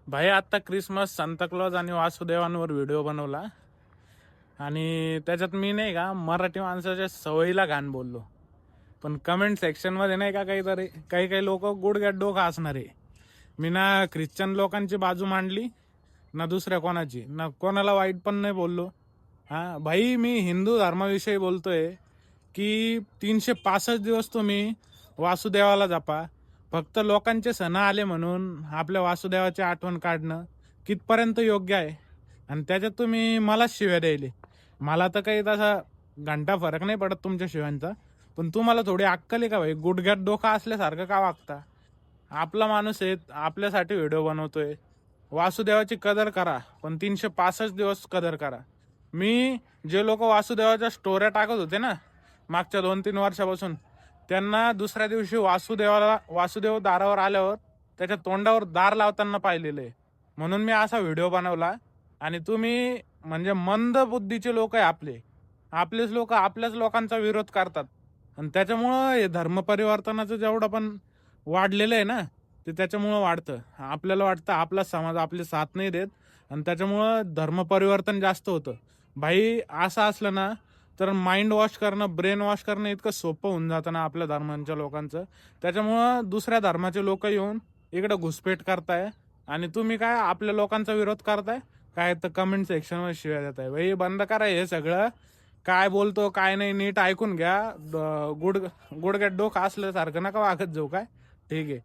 भाई आता Christmas, Santa Claus आणि वासुदेवांवर व्हिडिओ बनवला आणि त्याच्यात मी नाही का मराठी माणसाच्या सवयीला घाण बोललो. पण कमेंट सेक्शन मध्ये नाही का काही काही लोक गुडघ्यात डोकं असणारे. मी ना ख्रिश्चन लोकांची बाजू मांडली ना दुसऱ्या कोणाची, ना कोणाला वाईट पण नाही बोललो. हा भाई, मी हिंदू धर्माविषयी बोलतोय की 365 दिवस तुम्ही वासुदेवाला जपा. फक्त लोकांचे सण आले म्हणून आपल्या वासुदेवाची आठवण काढणं कितपर्यंत योग्य आहे? आणि त्याच्यात तुम्ही मलाच शिव्या द्यायले. मला तर काही तसा घंटा फरक नाही पडत तुमच्या शिव्यांचा, पण तुम्हाला थोडी अक्कल आहे का भाई? गुडघ्यात डोका असल्यासारखं का वागता? आपला माणूस आहे, आपल्यासाठी व्हिडिओ बनवतोय. वासुदेवाची कदर करा, पण 365 दिवस कदर करा. मी जे लोक वासुदेवाच्या स्टोऱ्या टाकत होते ना मागच्या 2-3 वर्षापासून, त्यांना दुसऱ्या दिवशी वासुदेव दारावर आल्यावर त्याच्या तोंडावर दार लावताना पाहिलेलं आहे. म्हणून मी असा व्हिडिओ बनवला. आणि तुम्ही म्हणजे मंद बुद्धीचे लोक आहे आपलेच लोक आपल्याच लोकांचा विरोध करतात. आणि त्याच्यामुळं हे धर्म परिवर्तनाचं जेवढं पण वाढलेलं आहे ना, ते त्याच्यामुळं वाढतं. आपल्याला वाटतं आपला समाज आपली साथ नाही देत आणि त्याच्यामुळं धर्म परिवर्तन जास्त होतं. भाई, असं असलं ना तर माइंड वॉश करणं, ब्रेन वॉश करणं इतकं सोपं होऊन जातं ना आपल्या धर्मांच्या लोकांचं. त्याच्यामुळं दुसऱ्या धर्माचे लोक येऊन इकडं घुसपेट करताय आणि तुम्ही काय आपल्या लोकांचा विरोध करताय. काय तर कमेंट सेक्शनमध्ये शिव्या देत आहे. भाई, बंद करा हे सगळं. काय बोलतो काय नाही नीट ऐकून घ्या. गुडघ्यात डोकं असल्यासारखं नका वागत जाऊ. काय ठीक आहे.